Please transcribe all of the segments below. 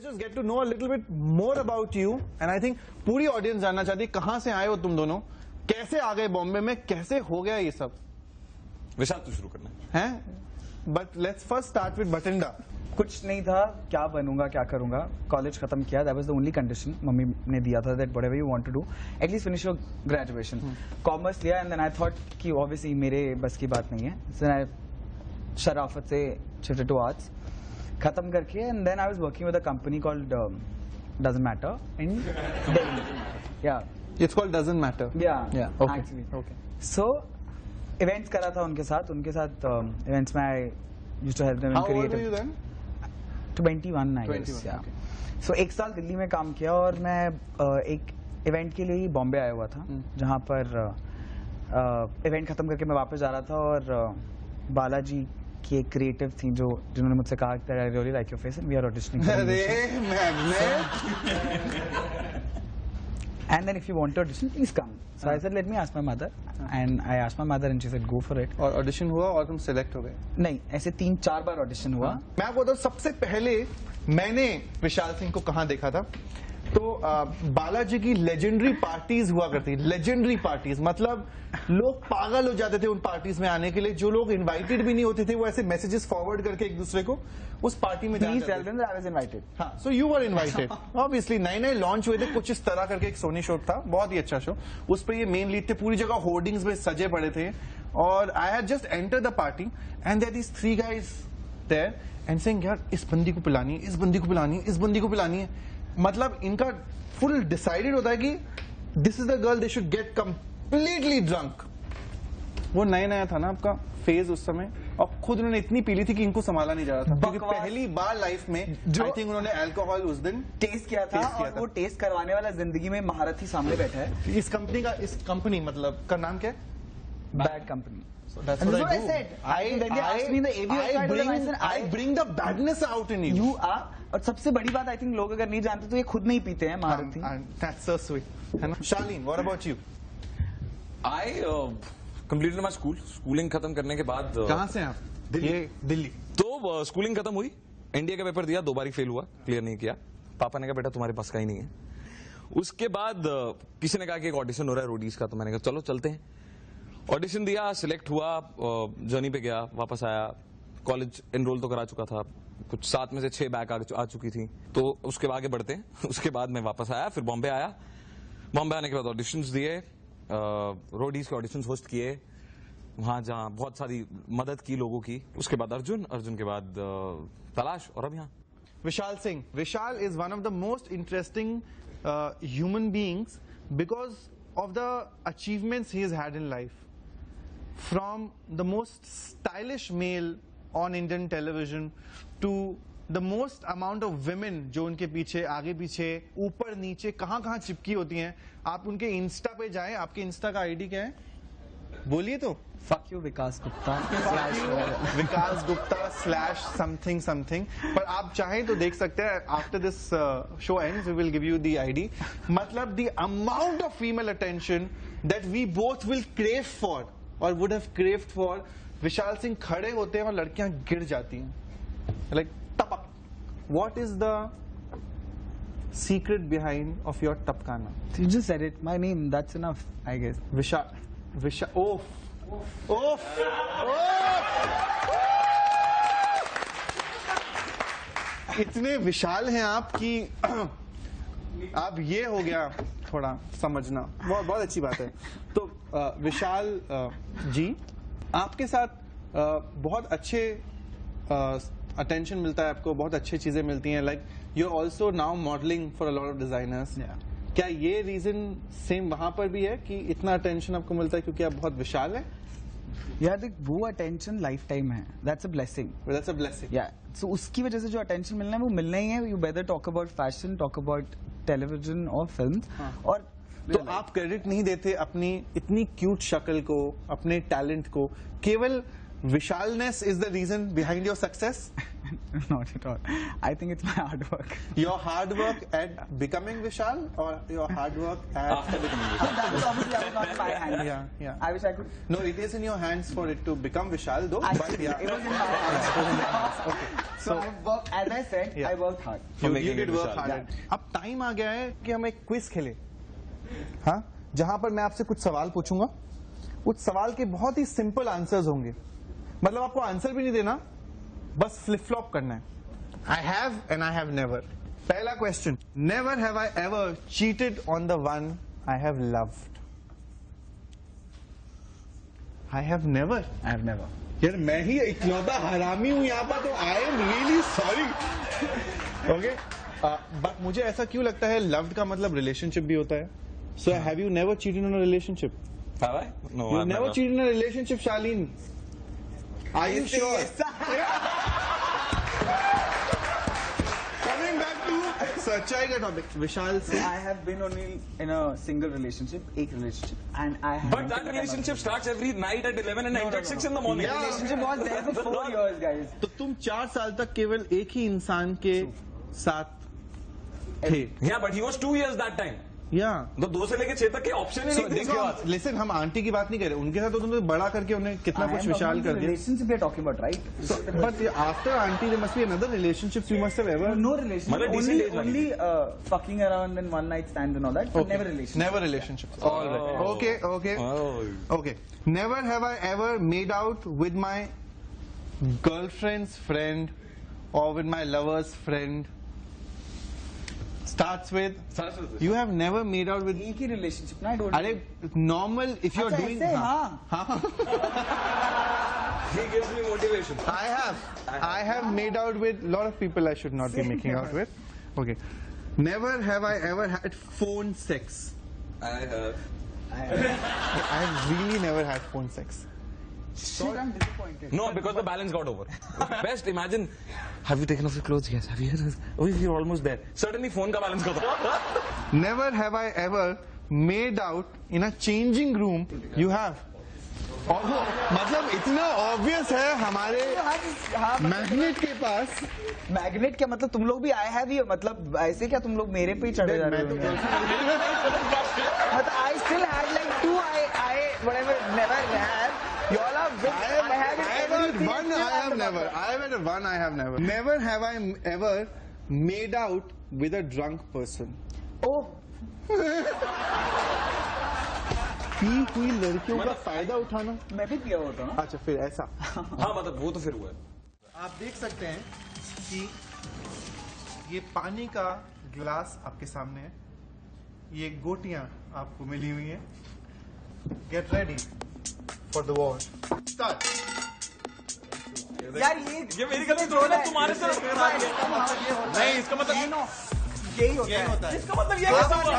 just get to know a little bit more about you, and I think पूरी audience जानना चाहती है कहाँ से आए हो तुम दोनों, कैसे आ गए बॉम्बे में, कैसे हो गया ये सब। विशाल तो शुरू करना है, but let's first start with Bathinda. कुछ नहीं था, क्या बनूंगा क्या करूंगा, कॉलेज खत्म किया, that was the only condition mummy ने दिया था, that whatever you want to do at least finish your graduation. Commerce लिया एंड देन आई थॉट कि ऑब्वियसली मेरे बस की बात नहीं है, सो आई शराफत से शिफ्टेड टू आर्ट्स, खत्म करके and then I was working with a company called doesn't matter in Delhi. Yeah it's called doesn't matter. Yeah okay okay. So events करा था उनके साथ इवेंट्स में I used to help them in creative. 21 I guess, yeah. Okay. So एक साल दिल्ली में काम किया और मैं एक इवेंट के लिए ही बॉम्बे आया हुआ था, जहाँ पर इवेंट खत्म करके मैं वापस जा रहा था और बालाजी की एक क्रिएटिव थी जिन्होंने मुझसे कहा कि I really like your face and we are auditioning. And then if you want to audition, please come. So I said, let me ask my mother, and I asked my mother, and she said, go for it. और audition हुआ और तुम select हो गए? नहीं, ऐसे 3-4 बार audition हुआ। मैं आपको बताऊं, सबसे पहले मैंने विशाल सिंह को कहाँ देखा था, तो बालाजी की लेजेंडरी पार्टीज हुआ करती, लेजेंडरी पार्टीज, मतलब लोग पागल हो जाते थे उन पार्टीज में आने के लिए। जो लोग इनवाइटेड भी नहीं होते थे वो ऐसे मैसेजेस फॉरवर्ड करके एक दूसरे को उस पार्टी में जाते थे। हाँ, so you were invited obviously. नए लॉन्च हुए थे कुछ इस तरह करके, एक सोनी शो था, बहुत ही अच्छा शो, उस पर ये मेन लीड थे, पूरी जगह होर्डिंग्स में सजे पड़े थे, और I had just enter the party and there these 3 guys there and saying यार इस बंदी को पिलानी है, इस बंदी को पिलानी है, इस बंदी को पिलानी है। मतलब इनका फुल डिसाइडेड होता है कि this is the girl, they should get completely drunk. वो नया था ना आपका फेज उस समय, और खुद उन्होंने इतनी पी ली थी कि इनको संभाला नहीं जा रहा था, क्योंकि पहली बार लाइफ में आई थिंक उन्होंने अल्कोहल उस दिन टेस्ट किया था, और वो टेस्ट करवाने वाला जिंदगी में महारथी सामने बैठा है। इस कंपनी मतलब का नाम क्या है? Bad company. That's what I do. I bring the badness out in you. You are, और सबसे बड़ी बात आई थिंक लोग अगर नहीं जानते तो ये खुद नहीं पीते हैं महारथी। That's so sweet. है ना? Charlene, what about you? I completed my schooling खत्म करने के बाद कहाँ से हैं आप? दिल्ली। तो स्कूलिंग खत्म हुई, इंडिया का पेपर दिया, 2 बार फेल हुआ, क्लियर नहीं किया। पापा ने कहा बेटा तुम्हारे पास का ही नहीं है। उसके बाद किसी ने कहा कि एक ऑडिशन हो रहा है रोडीज का, तो मैंने कहा चलो चलते हैं। ऑडिशन दिया, सिलेक्ट हुआ, जर्नी पे गया, वापस आया, कॉलेज एनरोल तो करा चुका था, कुछ 7 में से 6 बैक आ चुकी थी, तो उसके आगे बढ़ते हैं। उसके बाद मैं वापस आया, फिर बॉम्बे आया। बॉम्बे आने के बाद ऑडिशंस दिए, रोडीज के ऑडिशंस होस्ट किए, वहां जहां बहुत सारी मदद की लोगों की। उसके बाद अर्जुन के बाद तलाश, और अब यहाँ Vishal Singh. Vishal is one of the most interesting human beings because of the achievements he has had in life. From the most stylish male on Indian television to the most amount of women जो उनके पीछे, आगे पीछे, ऊपर नीचे, कहाँ चिपकी होती हैं। आप उनके इंस्टा पे जाएं, आपके इंस्टा का आईडी क्या है? बोलिए तो। Fuck you Vikas Gupta Vikas Gupta /something। पर आप चाहें तो देख सकते हैं, after this show ends we will give you the ID. मतलब the amount of female attention that we both will crave for और would have craved for. Vishal Singh खड़े होते हैं और लड़कियां गिर जाती हैं, लाइक टपक। What is the secret behind of your टपकाना? You just said it, my name, that's enough, I guess. विशाल ओफ इतने विशाल हैं आप कि अब ये हो गया थोड़ा समझना, बहुत अच्छी बात है। तो विशाल जी, आपके साथ बहुत अच्छे अटेंशन मिलता है आपको, बहुत अच्छी चीजें मिलती हैं, like you are also now modelling for a lot of designers. क्या ये रीजन सेम वहां पर भी है कि इतना अटेंशन आपको मिलता है क्योंकि आप बहुत विशाल हैं? यार देख, वो अटेंशन लाइफ टाइम है, दैट्स अ ब्लेसिंग। या सो उसकी वजह से जो अटेंशन मिलना है वो मिलना ही है। यू बेदर talk about fashion, talk about television और फिल्म। और तो आप क्रेडिट नहीं देते अपनी इतनी क्यूट शक्ल को, अपने टैलेंट को, केवल Vishalness is the reason behind your success? Not at all. I think it's my hard work. Your hard work at becoming Vishal, or your hard work at after becoming Vishal? That was obviously not in my hands. Yeah. I wish I could. No, it is in your hands for it to become Vishal, though. But yeah, it was in my hands. Okay. So I worked, as I said, Yeah. I worked hard. For You making did it work Vishal. hard. अब time आ गया है कि हम एक quiz खेलें, हाँ, जहां पर मैं आपसे कुछ सवाल पूछूंगा, उस सवाल के बहुत ही सिंपल आंसर्स होंगे, मतलब आपको आंसर भी नहीं देना, बस फ्लिप फ्लॉप करना है. I have and I have never. पहला question, never have I ever cheated on the one I have loved. I have never. I have never. यार मैं ही इकलौता हरामी हूं यहाँ पर, तो I am really sorry. Okay, but मुझे ऐसा क्यों लगता है लव्ड का मतलब रिलेशनशिप भी होता है. So have you never cheated on a relationship? Have I? No, you I've never never. Cheated in a relationship, Shaleen? Are you sure? Coming back to सच्चाई का टॉपिक, विशाल से I have been only in a single relationship, एक relationship, and I have. But that relationship starts every night at 11 and ends at 6 in the morning. Yeah. relationship was there for 4 years, guys. तो तुम 4 साल तक केवल एक ही इंसान के साथ थे. Yeah, but he was 2 years that time. या तो 2 से लेके 6 तक के ऑप्शन ही नहीं थे उसके बाद. लिसन, हम आंटी की बात नहीं कर रहे, उनके साथ तो तुमने बड़ा करके उन्हें कितना कुछ विशाल कर दिया. Relationship we are talking about, right? But after auntie, there must be another relationships you must have ever. No relationship. मतलब decent Only, age वाली. only fucking around and one night stands and all that. But never relationship. Never relationships. All right. Oh. Okay. Okay. Oh. Okay. Never have I ever made out with my girlfriend's friend or with my lover's friend. Starts with. You have never made out with. एक ही relationship ना, I don't. अरे normal if you're अच्छा, doing. ऐसे, हाँ. हाँ. He gives me motivation. I have made out with a lot of people I should not be making out with. Okay. Never have I ever had phone sex. I have. I have really never had phone sex. Shit, I'm disappointed. No, because the balance got over. Best imagine, have you taken off your clothes? Yes. Have you? Oh, you're almost there. Suddenly phone का balance got over. Never have I ever made out in a changing room. You have. मतलब इतना obvious है हमारे magnet के पास. Magnet क्या मतलब, तुम लोग भी I have ही, मतलब ऐसे क्या तुम लोग मेरे पे ही चढ़े जा रहे हो? मतलब I still had like 2 I whatever never had. You all are with, I have everything. One I have never. I have had one I have never. Never have I ever made out with a drunk person. Oh, P हुई लड़कियों का फायदा उठाना. मैं भी पिया होता हूँ. अच्छा फिर ऐसा. हाँ मतलब वो तो फिर हुआ. आप देख सकते हैं कि ये पानी का गिलास आपके सामने है, ये गोटियां आपको मिली हुई हैं. Get ready for the war. Start. यार ये मेरी गलती थोड़ी ना, तुम्हारे से नहीं, इसका मतलब यही होता है. इसका मतलब ये कैसे हुआ?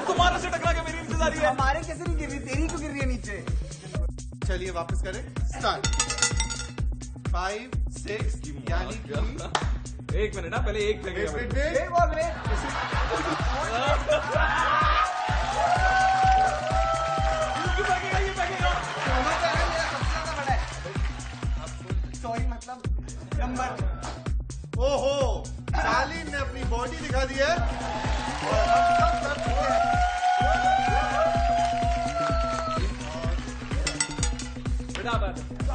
तुम्हारे से टकरा के मेरी इंतजारी है. हमारे कैसे नहीं गिर रही, तेरी क्यों गिर रही है नीचे? चलिए वापस करें. स्टार्ट. 5 6 यानी कि एक मिनट, पहले एक वेट सेकंड. वेट ये बोल रहे. सॉरी मतलब नंबर. ओहो, शालीन ने अपनी बॉडी दिखा दी है.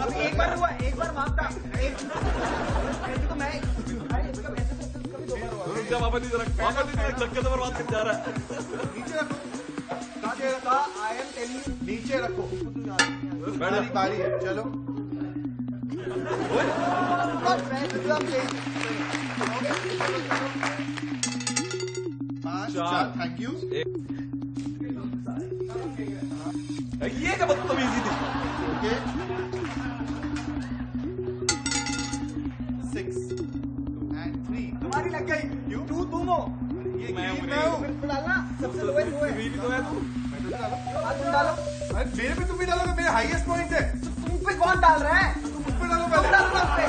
अभी एक बार हुआ, एक बार मांगता. ऐसे तो मैं वापस धक्के से बर्बाद कर जा रहा है. नीचे रखो. नीचे रखो. I am telling. नीचे रखो. मेरी बारी है. चलो. चार. Thank you. ये क्या बदतमीजी थी. ओके. 6 and 3. तुम्हारी लग गई. क्यों? तुम हो. ये मैं हूँ, मैं हूँ. फिर तो डालना. सबसे लोएस्ट वो है. भी तो है तू. हाथ तुम डालो. अरे मेरे पे तुम भी डालोगे, मेरे हाईएस्ट पॉइंट है. तुम पे कौन डाल रहा है? तुम मुझ पे डालो तुम पहले. डालो ना उस पे.